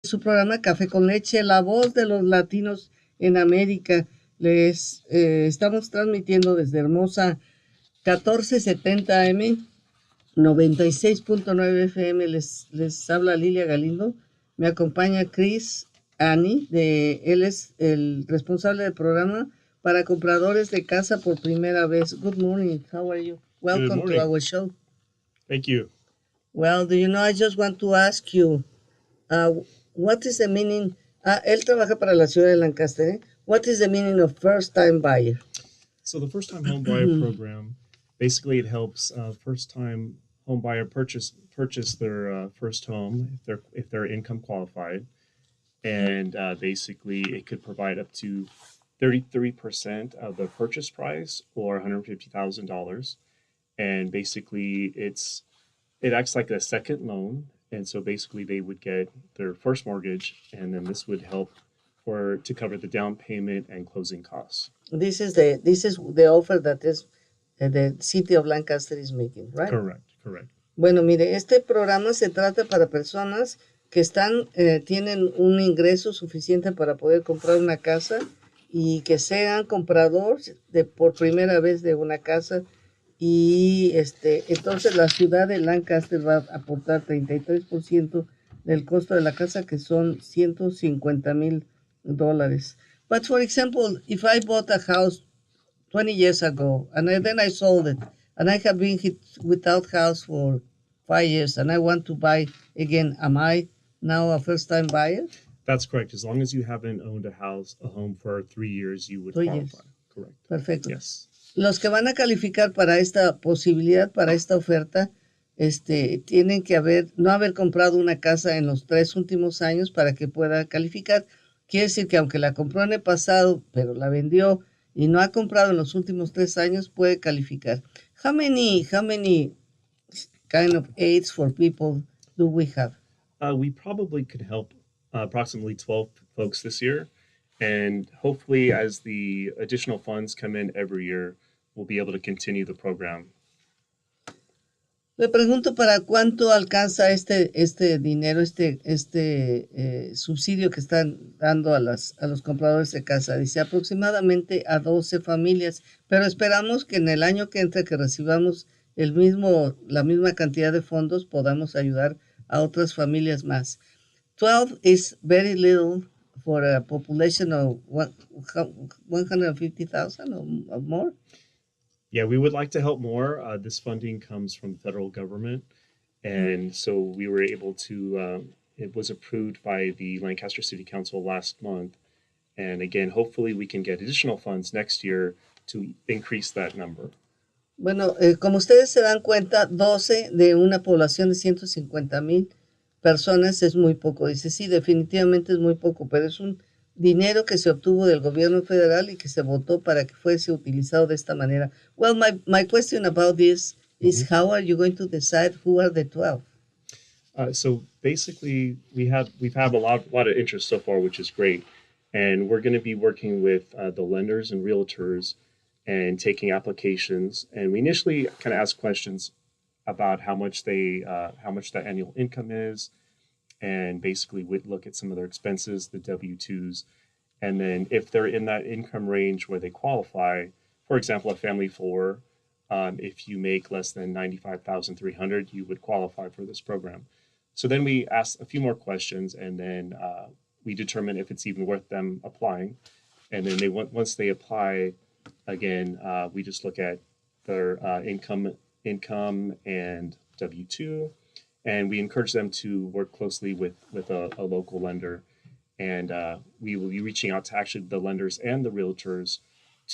su programa Café con Leche, la voz de los latinos en América. Les estamos transmitiendo desde hermosa 1470 AM, 96.9 FM. Les habla Lilia Galindo. Me acompaña Chris Ani, él es el responsable del programa para compradores de casa por primera vez. Good morning, how are you? Welcome to our show. Thank you. Well, do you know, I just want to ask you, what is the meaning? Él trabaja para la ciudad de Lancaster. ¿Eh? What is the meaning of first-time buyer? So the first-time home buyer program, basically it helps first-time home buyer purchase their first home if they're income qualified, and basically it could provide up to 33% of the purchase price or $150,000, and basically it acts like a second loan. And so basically they would get their first mortgage, and then this would help to cover the down payment and closing costs. This is the offer that is the city of Lancaster is making, right? Correct. Bueno, mire, este programa se trata para personas que tienen un ingreso suficiente para poder comprar una casa y que sean compradores por primera vez de una casa. Y entonces la ciudad de Lancaster va a aportar 33% del costo de la casa, que son $150,000. But for example, if I bought a house 20 years ago and then I sold it and I have been without house for 5 years and I want to buy again, am I now a first-time buyer? That's correct. As long as you haven't owned a home for 3 years, you would qualify. Correct. Perfecto. Yes. Los que van a calificar para esta posibilidad, para esta oferta, tienen que no haber comprado una casa en los 3 últimos años para que pueda calificar. Quiere decir que aunque la compró en el pasado, pero la vendió y no ha comprado en los últimos 3 años, puede calificar. How many kind of aids for people do we have? We probably could help approximately 12 folks this year. And hopefully, as the additional funds come in every year, we'll be able to continue the program. Le pregunto para cuánto alcanza este dinero, subsidio que están dando a los compradores de casa. Dice aproximadamente a 12 familias, pero esperamos que en el año que entre que recibamos la misma cantidad de fondos podamos ayudar a otras familias más. 12 is very little for a population of 150,000 or more? Yeah, we would like to help more. This funding comes from the federal government. And so we were able to, it was approved by the Lancaster City Council last month. And again, hopefully we can get additional funds next year to increase that number. Bueno, como ustedes se dan cuenta, 12 de una población de 150,000 personas es muy poco. Dice, sí, definitivamente es muy poco, pero es un dinero que se obtuvo del gobierno federal y que se votó para que fuese utilizado de esta manera. Well, my question about this is how are you going to decide who are the 12? So basically, we've had a lot of interest so far, which is great. And we're going to be working with the lenders and realtors and taking applications. And we initially kind of asked questions about how much the annual income is, and basically we'd look at some of their expenses, the W-2s, and then if they're in that income range where they qualify, for example, a family of 4, if you make less than $95,300, you would qualify for this program. So then we ask a few more questions, and then we determine if it's even worth them applying. And then once they apply, again, we just look at their income and W-2, and we encourage them to work closely with a local lender. And we will be reaching out to actually the lenders and the realtors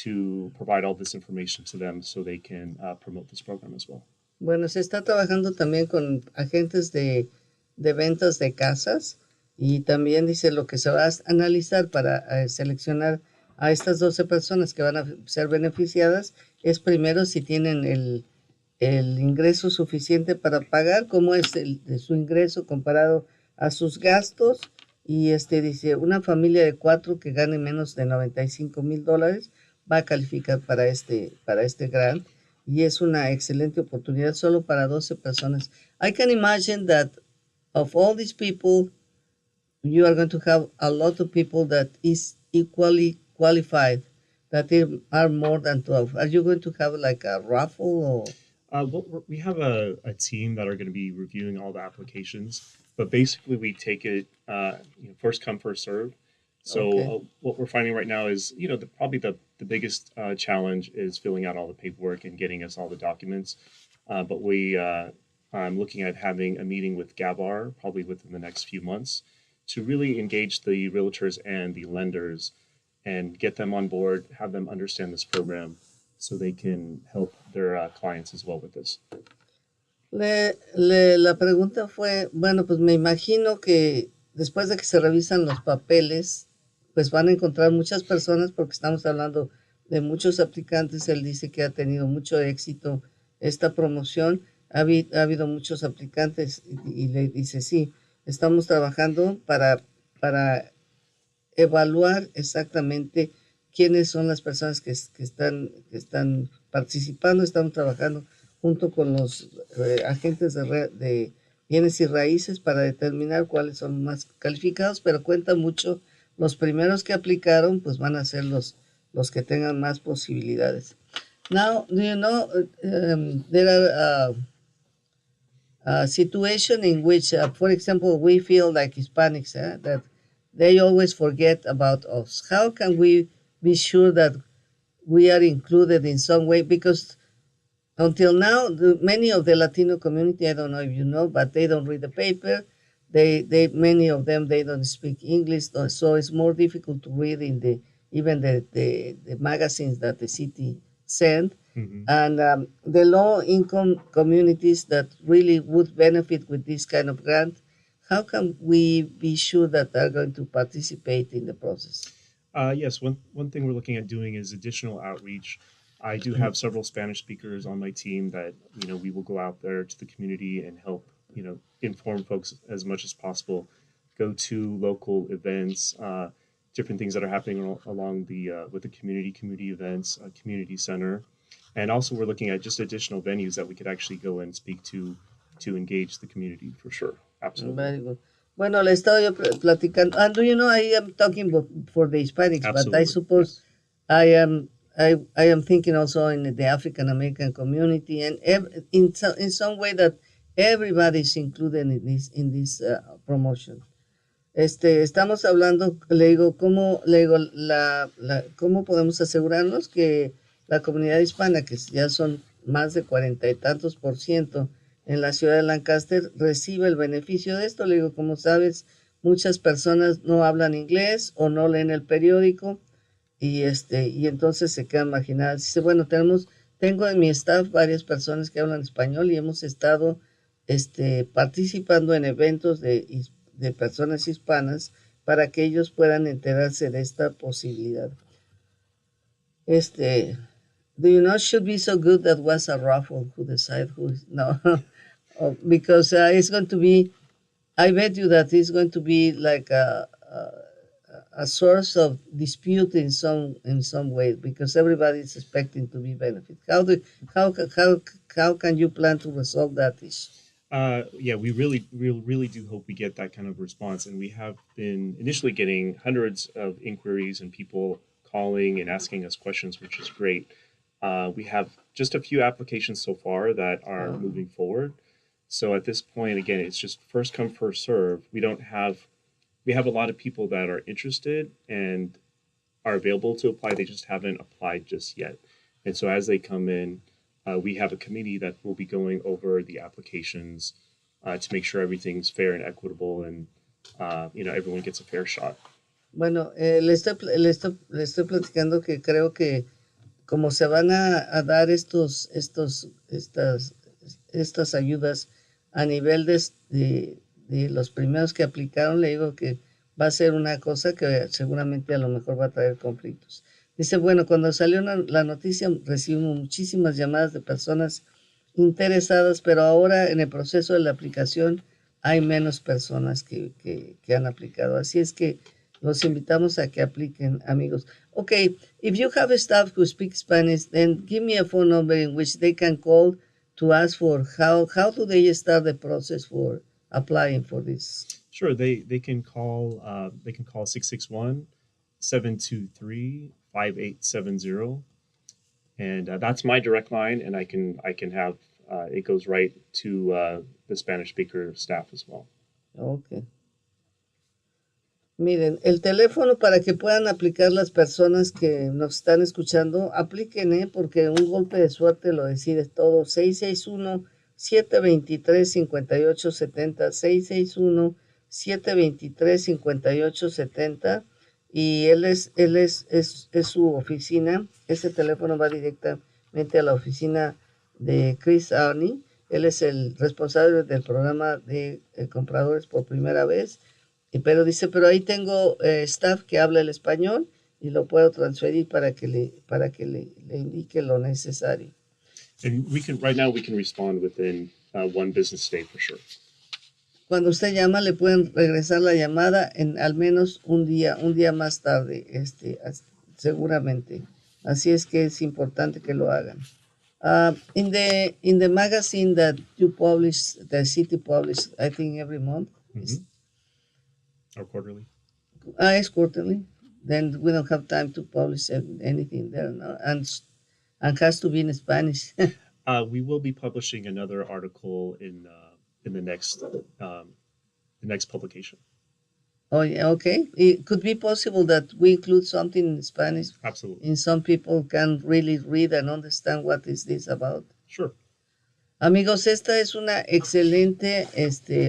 to provide all this information to them so they can promote this program as well. Bueno, se está trabajando también con agentes de ventas de casas, y también dice lo que se va a analizar para seleccionar a estas 12 personas que van a ser beneficiadas es primero si tienen el ingreso suficiente para pagar, cómo es de su ingreso comparado a sus gastos, y dice una familia de 4 que gane menos de $95,000 va a calificar para este grant, y es una excelente oportunidad solo para 12 personas. I can imagine that of all these people, you are going to have a lot of people that is equally qualified, that are more than 12. Are you going to have like a raffle or? We have a team that are going to be reviewing all the applications, but basically we take it first come first serve. So Okay. what we're finding right now is probably the biggest challenge is filling out all the paperwork and getting us all the documents. But I'm looking at having a meeting with Gabar probably within the next few months to really engage the realtors and the lenders and get them on board, have them understand this program so they can help their clients as well with this. La pregunta fue, bueno, pues me imagino que después de que se revisan los papeles, pues van a encontrar muchas personas porque estamos hablando de muchos aplicantes. Él dice que ha tenido mucho éxito esta promoción. Ha habido muchos aplicantes y le dice, sí, estamos trabajando para evaluar exactamente quiénes son las personas que están participando. Estamos trabajando junto con los agentes de bienes y raíces para determinar cuáles son más calificados, pero cuenta mucho, los primeros que aplicaron pues van a ser los que tengan más posibilidades. Now, do you know, there are situation in which, for example, we feel like Hispanics, that they always forget about us. How can we be sure that we are included in some way? Because until now, many of the Latino community, I don't know if you know, but they don't read the paper. Many of them, they don't speak English, so it's more difficult to read in even the magazines that the city send. Mm-hmm. And the low-income communities that really would benefit with this kind of grant, how can we be sure that they're going to participate in the process? Yes, one thing we're looking at doing is additional outreach. I do have several Spanish speakers on my team that we will go out there to the community and help inform folks as much as possible. Go to local events, different things that are happening along the with the community events, community center, and also we're looking at just additional venues that we could actually go and speak to engage the community for sure. Absolutely. Very good. Bueno, le estaba yo platicando. And do you know, I am talking for the Hispanics, Absolutely. but I suppose yes. I am thinking also in the African American community, and in some way that everybody is included in this promotion. Estamos hablando, le digo, cómo podemos asegurarnos que la comunidad hispana, que ya son más de 40 y tantos % en la ciudad de Lancaster, recibe el beneficio de esto. Le digo, como sabes, muchas personas no hablan inglés o no leen el periódico y entonces se quedan marginadas. Dice, bueno, tengo en mi staff varias personas que hablan español y hemos estado participando en eventos de personas hispanas para que ellos puedan enterarse de esta posibilidad. Do you know, should be so good that was a raffle who decide who is, no, because it's going to be, I bet you that it's going to be like a source of dispute in some way, because everybody is expecting to be benefit. How can you plan to resolve that issue? Yeah, we really do hope we get that kind of response, and we have been initially getting hundreds of inquiries and people calling and asking us questions, which is great. We have just a few applications so far that are moving forward. So at this point, again, it's just first come, first serve. We have a lot of people that are interested and are available to apply. They just haven't applied just yet. And so as they come in, we have a committee that will be going over the applications to make sure everything's fair and equitable and everyone gets a fair shot. Bueno, le estoy platicando que creo que como se van a dar estas ayudas a nivel de los primeros que aplicaron, le digo que va a ser una cosa que seguramente a lo mejor va a traer conflictos. Dice, bueno, cuando salió la noticia recibimos muchísimas llamadas de personas interesadas, pero ahora en el proceso de la aplicación hay menos personas que han aplicado. Así es que los invitamos a que apliquen, amigos. Okay, if you have a staff who speaks Spanish, then give me a phone number in which they can call to ask for how do they start the process for applying for this. Sure, they can call 661-723-5870, and that's my direct line, and I can have it goes right to the Spanish speaker staff as well. Ok. Miren, el teléfono para que puedan aplicar las personas que nos están escuchando, apliquen, porque un golpe de suerte lo decide todo. 661-723-5870, 661-723-5870, y es su oficina. Ese teléfono va directamente a la oficina de Chris Aune. Él es el responsable del programa de compradores por primera vez. Pero dice, pero ahí tengo staff que habla el español y lo puedo transferir para que le indique lo necesario. And right now we can respond within one business day for sure. Cuando usted llama, le pueden regresar la llamada en al menos un día más tarde, seguramente. Así es que es importante que lo hagan. In the magazine that you publish, the city publish, I think every month. Or quarterly. It's quarterly. Then we don't have time to publish anything there, no? And has to be in Spanish. We will be publishing another article in the next publication. Oh, yeah, okay. It could be possible that we include something in Spanish. Absolutely. And some people can really read and understand what is this about. Sure. Amigos, esta es una excelente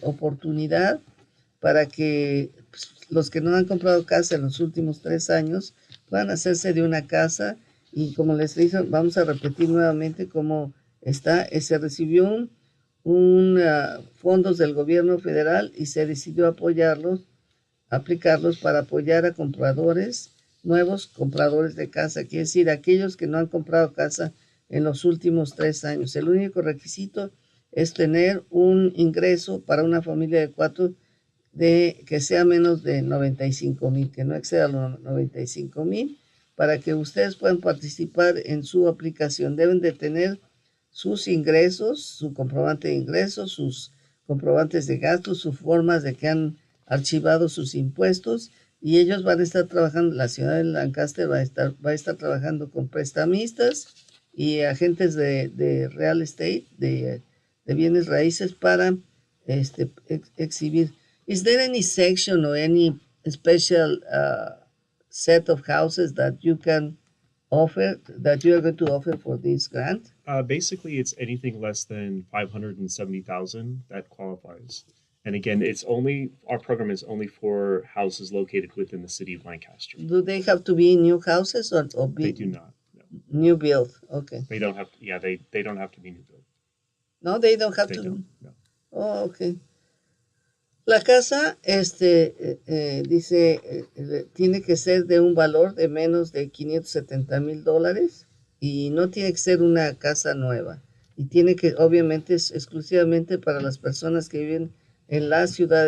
oportunidad para que los que no han comprado casa en los últimos 3 años puedan hacerse de una casa. Y como les dije, vamos a repetir nuevamente cómo está. Se recibió fondos del gobierno federal y se decidió aplicarlos para apoyar a compradores, nuevos compradores de casa, quiere decir, aquellos que no han comprado casa en los últimos 3 años. El único requisito es tener un ingreso para una familia de 4 que sea menos de 95,000, que no exceda los 95,000, para que ustedes puedan participar en su aplicación. Deben de tener sus ingresos, su comprobante de ingresos, sus comprobantes de gastos, sus formas de que han archivado sus impuestos, y ellos van a estar trabajando, la ciudad de Lancaster va a estar trabajando con prestamistas y agentes de real estate, de bienes raíces, para exhibir. Is there any section or any special set of houses that you can offer, that you are going to offer for this grant? Basically, it's anything less than 570,000 that qualifies. And again, our program is only for houses located within the city of Lancaster. Do they have to be new houses or They do not. No. New build? Okay. They don't have. Yeah, they don't have to be new build. No, they don't have They to. don't. No. Oh, okay. La casa, dice, tiene que ser de un valor de menos de $570,000 y no tiene que ser una casa nueva. Y tiene que, obviamente, es exclusivamente para las personas que viven en la ciudad